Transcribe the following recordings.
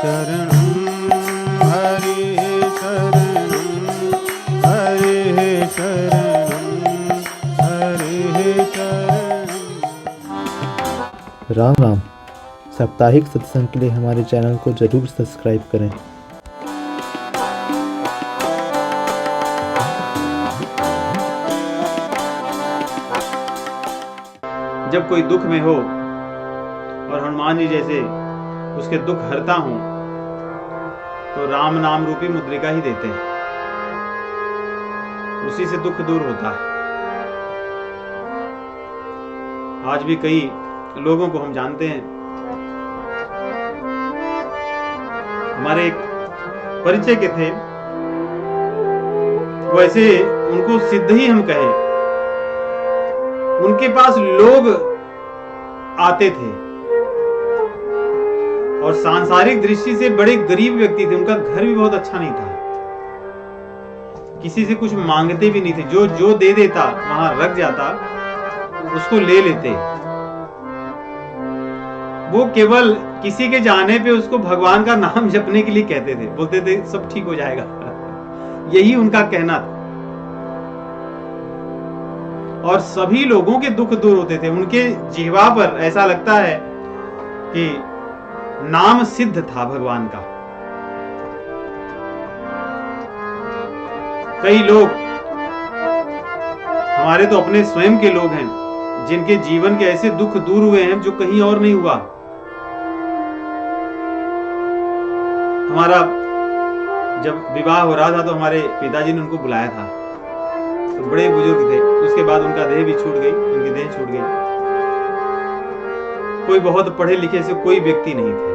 शरणं हरे शरणं हरे शरणं हरे शरणं। राम राम। साप्ताहिक सत्संग के लिए हमारे चैनल को जरूर सब्सक्राइब करें। जब कोई दुख में हो और हनुमान जी जैसे उसके दुख हरता हूं, तो राम नाम रूपी मुद्रिका ही देते हैं, उसी से दुख दूर होता है। आज भी कई लोगों को हम जानते हैं, हमारे एक परिचय के थे, वैसे उनको सिद्ध ही हम कहें, उनके पास लोग आते थे और सांसारिक दृष्टि से बड़े गरीब व्यक्ति थे, उनका घर भी बहुत अच्छा नहीं था, किसी से कुछ मांगते भी नहीं थे, जो जो दे देता वहां रख जाता, उसको ले लेते। वो केवल किसी के जाने पे उसको भगवान का नाम जपने के लिए कहते थे, बोलते थे सब ठीक हो जाएगा, यही उनका कहना था। और सभी लोगों के दुख दूर होते थे। उनके जिह्वा पर ऐसा लगता है कि नाम सिद्ध था भगवान का। कई लोग हमारे तो अपने स्वयं के लोग हैं, जिनके जीवन के ऐसे दुख दूर हुए हैं जो कहीं और नहीं हुआ। हमारा जब विवाह हो रहा था तो हमारे पिताजी ने उनको बुलाया था, तो बड़े बुजुर्ग थे, उसके बाद उनका देह भी छूट गई, उनकी देह छूट गई। कोई बहुत पढ़े लिखे से कोई व्यक्ति नहीं थे,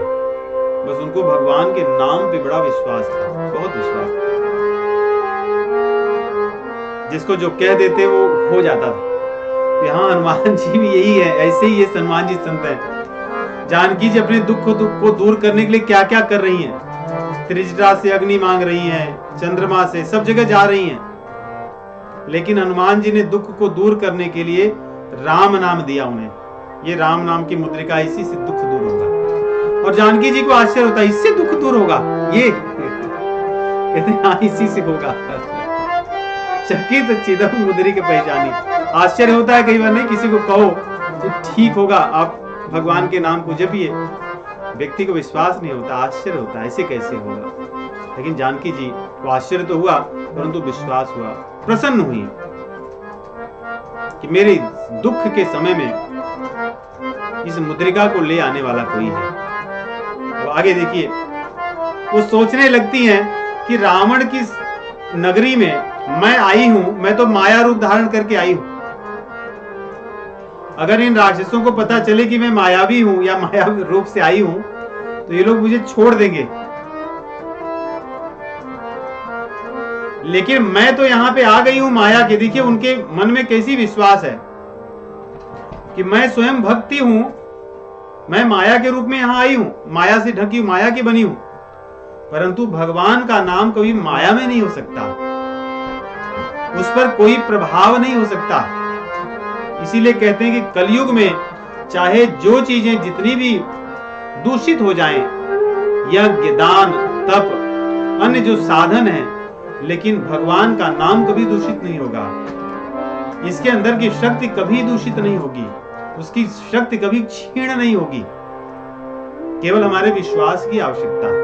बस उनको भगवान के नाम पे बड़ा विश्वास था, बहुत विश्वास था। जिसको जो कह देते वो हो जाता था। हाँ, हनुमान जी भी यही है, ऐसे ही ये हनुमान जी संत है। जानकी जी अपने दुख को दूर करने के लिए क्या क्या कर रही हैं, त्रिजटा से अग्नि मांग रही हैं, चंद्रमा से, सब जगह जा रही हैं, लेकिन हनुमान जी ने दुख को दूर करने के लिए राम नाम दिया उन्हें। ये राम नाम की मुद्रिका, इसी से दुख दूर होगा। और जानकी जी को आश्चर्य होता है, इससे दुख दूर होगा, ये कहते हैं हाँ इसी से होगा। चकित चिदम मुद्रिका पहचानी। आश्चर्य होता है कई बार, नहीं किसी को कहो तो ठीक होगा, आप भगवान के नाम को जपिए, व्यक्ति को विश्वास नहीं होता, आश्चर्य होता है ऐसे कैसे होगा। लेकिन जानकी जी को आश्चर्य तो हुआ, परंतु विश्वास हुआ, प्रसन्न हुई कि मेरे दुख के समय में इस मुद्रिका को ले आने वाला कोई है। तो आगे देखिए, वो सोचने लगती हैं कि रावण की नगरी में मैं आई हूं, मैं तो माया रूप धारण करके आई हूं। अगर इन राक्षसों को पता चले कि मैं मायावी हूं या माया रूप से आई हूं, तो ये लोग मुझे छोड़ देंगे। लेकिन मैं तो यहां पे आ गई हूं माया के। देखिए उनके मन में कैसी विश्वास है कि मैं स्वयं भक्ति हूं, मैं माया के रूप में यहां आई हूं, माया से ढकी हूं, माया की बनी हूं, परंतु भगवान का नाम कभी माया में नहीं हो सकता, उस पर कोई प्रभाव नहीं हो सकता। इसीलिए कहते हैं कि कलयुग में चाहे जो चीजें जितनी भी दूषित हो जाएं, यज्ञ, दान, तप, अन्य जो साधन है, लेकिन भगवान का नाम कभी दूषित नहीं होगा। इसके अंदर की शक्ति कभी दूषित नहीं होगी, उसकी शक्ति कभी क्षीण नहीं होगी। केवल हमारे विश्वास की आवश्यकता है।